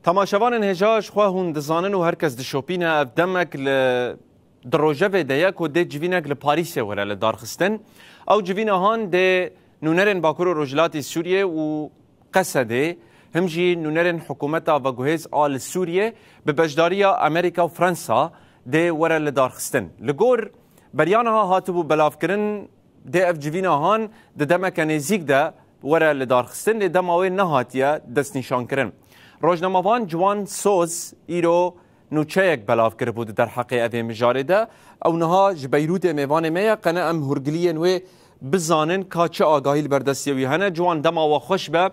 تماشاوان انهجاج خواهون دزانن و هرکس دشوپینه اف دمک دروجه دیک و ده جوینک لپاریسه وره لدارخستن او جوینه هان ده نونرن باکور و رجلاتی سوریه و قصده همجی نونرن حکومتا و گوهز آل سوریه به بجداری امریکا و فرانسا ده وره لدارخستن لگور بریانها هاتبو بلاف کرن ده اف جوینه هان ده دمک نزیک ده وره لدارخستن ده دماوی نهاتیه دست نشان کرن روزنامه‌وان جوان سوز ایرو نوچهک بلاف کرد بود در حق اوی مجاره ده او نها جبیروت میوان میا قنه ام هرگلیه نوی بزانن که چه آگاهی بردستیوی هنه جوان دما و خوش به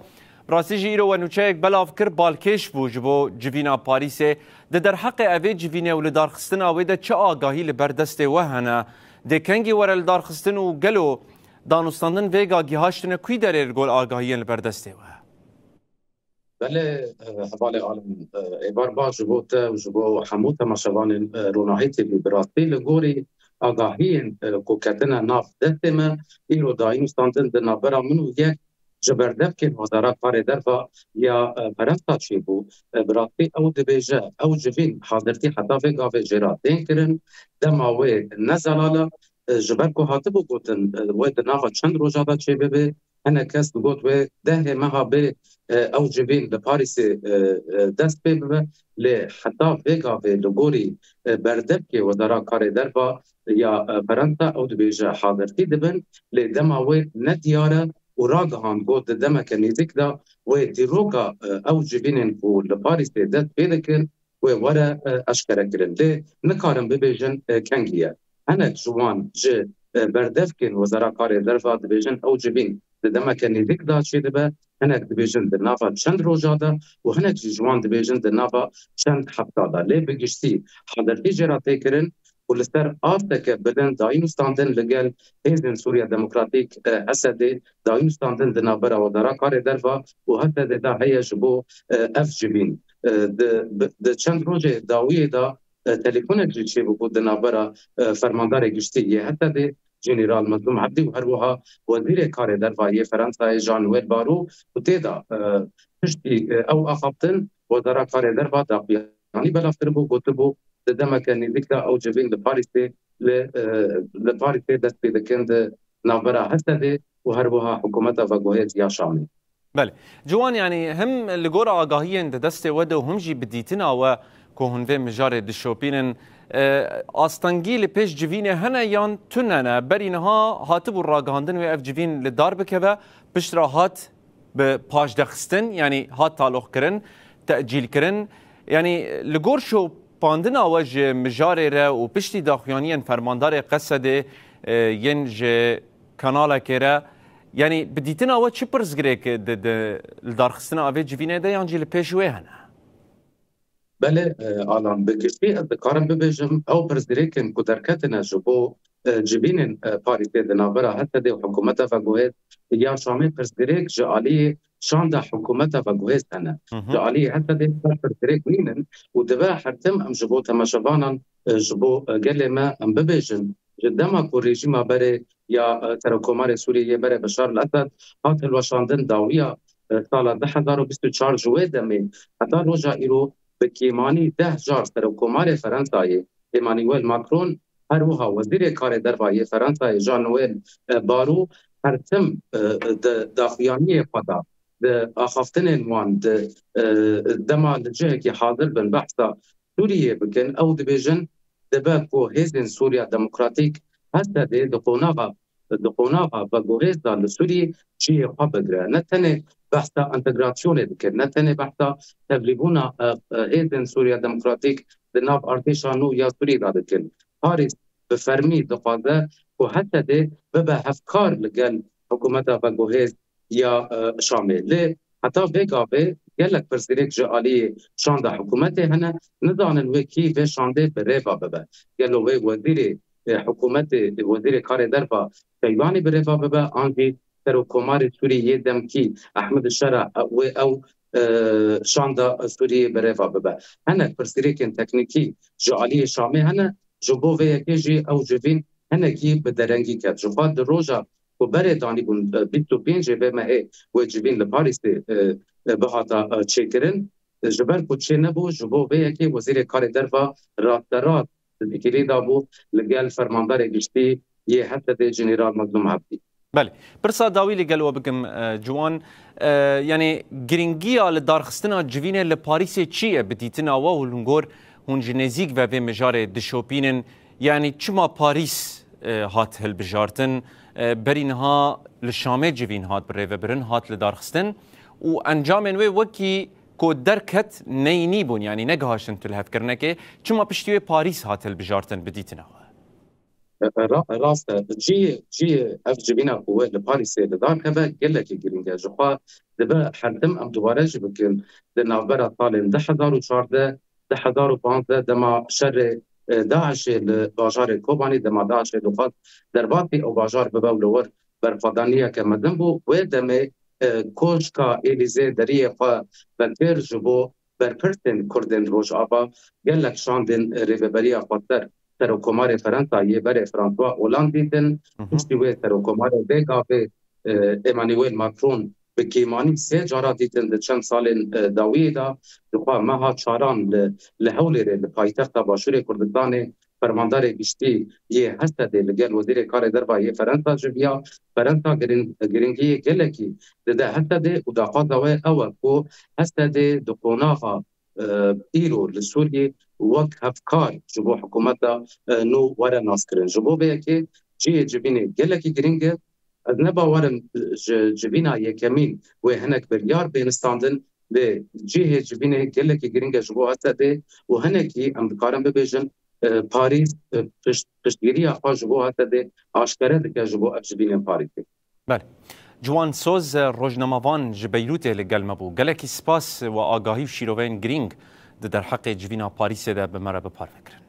راستی ایرو و نوچهک بلاف کرد بالکش بو جبو جوینا پاریسه ده در حق اوی جوینه و لدارخستن اوی ده چه آگاهی بردسته و هنه ده کنگی ور لدارخستن و گلو دانستاندن ویگا گیهاشتن کوی در ارگول آگاهی بردسته و بله حوالی عالم ایبار با جبوت و جبو حموت مشوان روناهیتی براستی لگوری آگاهی کوکتن ناف دستمه ایرو دایم استاندن ده نابرا منو یک جبردف که وزارت کار درفا یا پرستا چی بو براستی او دبیجه او جوین حاضرتی حتا فی گاوه جراتین کرن دماوی نزلالا جبر کو هاتبو گوتن و دناغا چند روزا دا چی ببه انا کس بگوت و ده مها به او جبین لپاریس دست ببه لحتا ویگا و لگوری بردب که وزارت کار درفا یا پرنتا او دبیجه حاضرتی دبن لدماوی ندیاره و راگهان گوت دمک نیزک دا و دیروگا او جبینن و لپاریس دست بیدکن و وره اشکره کرن لی نکارم ببیجن کنگیه هنک جوان جه بردف کن وزارت کار درفا دبیجن او جبین دمک نیزک دا چی دبه هنک دبیجن در نافا چند روزا دا و هنک جوان دبیجن در نافا چند هفته دا لی بگشتی حضرتی جراتی کرن و لسر آفته بدن دایم استاندن لگل حزب سوریا دموکراتیک اسد دایم استاندن در نابرا وزارت کار درفا و حتی دا هیا جبو اف جبین د چند روزه داویه دا تليفونك جيتشي بقود نابرا فرماندار گشتی حتی ده جنرال مظلوم عبدی و هروها وزیر کار درفایی فرانسا جان نوئل بارو و تیدا پشتی او اخابتن وزارت کار درفا داقیانی بلافتر بو گوت بو دمک نزدیک دا او جبین لپاریسه دست پیدکند نابرا حتی ده و هروها حکومت و گوهیت یا شامی. بله جوان يعني هم لجور آگاهی دست وده و هم جی بدیتنا و كهنفي مجاري دشوبينن آستانگی لپیش جوینه هنه یان تننه برینها هاتبو راگهاندن و اف جوین لدار بکوه پشترا هات به پاش دخستن یعنی هات تعلق کرن تأجیل کرن یعنی لگور شو پاندن آواج مجاري را و پشتی داخوانیان فرماندار قصده ینج کانالا کرا یعنی بدیتنا آواج چی پرزگره که لدارخستن آوه جوینه ده یانجی لپیشوه هنه بله آلان بگشتی دکارم ببیجم او پرزدریکن کدرکتنا جبو جبین پاریته دنابرا حتی ده حکومت و گوهد یا شامی پرزدریک جعالی شان ده حکومت و گوهد هنه جعالی حتی ده پرزدریک نینن و دبا حرتم ام جبو تماشبانان جبو گل ما ام ببیجم جدما کو رژیم بره یا ترکمار سوریه بره بشار الاسد هات الوشاندن داویا سال 2024 جوه دمی حتی روژا ایرو بکیمانی 10,000 سرکومار فرانسایی ایمانوئل ماکرون هر وها وزیر کار درفایی فرانسای جان نوئل بارو هرتم داخویانی خدا آخافتن وان دما لجه که حاضر بن بحثا سوریه بکن او دبیجن دباکو هزن سوریا دموکراتیک هسته ده دقوناغا و گوهزدا لسوری چیه خواه بگره نتنه بحثا انتگراسیونه بکر نتنه بحثا تبلیغونا هیدن سوریا دموکراتیک دناف ارتشانو یا سوری داده کن پاریس بفرمی دخوازه و حتی ده ببه هفکار لگل حکومتا و گوهز یا شامل لی حتی بگاوه گلک پرسیریک جعالی شانده حکومت هنه ندانن وکی و شانده بریفا ببه گلو وزیر حکومت وزیر کار درفا پیوانی بریفا ببه آنجی ترکمار سوریه دمکی احمد شرع او شاندا سوریه بریفا ببه هنه پرسیریکن تکنیکی جعالی شامی هنه جبو و یکیجی او جوین هنه کی بدرنگی کرد جباد در روژا و بره دانی بون 25 به مهه و جوین لپاریس بهاتا چکرن جبر کوچه نبو جبو به که وزیر کار دروا رات الفکری دابو لگل فرماندار گشتی یه حتی ده جنرال مظلوم عبدی. بله برسا داوی لگل و بگم جوان یعنی گرینگی آل دارخستنا جوینه لپاریس چیه بدیتنا و هلونگور هون جنزیک و به مجار دشوپینن یعنی چما پاریس هات هل بجارتن برینها لشامه جوین هات بره و برن هات لدارخستن و انجامن وکی کو درکت نینی بون یعنی نگهاشن تلهف کرنه که چما پشتیوی پاریس هات هل بجارتن بدیتنا راست جی اف جبینا قوه لپاریس لدار كبا قال لك جرينجا جخوا دبا حدم ام دوباره جبكن دنابرا طالن 2014 2015 دما شر داعش الباجار كوباني دما داعش لقات درباتي او باجار ببولور برفضانيه كمدنبو ودم كوشكا اليزي دريه فبنتر جبو بربرتن كردن روج ابا قال لك شاندن ريبريا قطر تروکمار فرانسا یه بر فرانسوا اولان دیدن پشتی وی تروکمار بگا به ایمانوئل ماکرون به کیمانی سه جارا دیدن ده چند سال داوی دا دخواه ماها چاران لحولی ره لپایتخت باشور کردستان فرماندار گشتی یه هسته ده لگل وزیر کار دربا یه فرانسا جبیا فرانسا گرنگی گلکی ده هسته ده و داقا دوه اوه کو هسته ده دقوناها ایرو لسوریه وقت هفکار جبو حکومتا نو ورا ناسکرن جبو به که جی جبینه گلکی گرینگه از نبا ورن جبینا یکمین و هنک بریار بینستاندن به جی جبینه گلکی گرینگه جبو هسته و هنکی ام بکارم ببیجن پاریس پشتگیری آخوا جبو هسته آشکره دکه جبو جبینه پاریس. بله جوان سوز روزنامه‌وان جبیروت لگل مبو گلکی سپاس و آگاهی و شیروین گرینگ در حق جوینا پاریس ده به مرا بپار فکرن.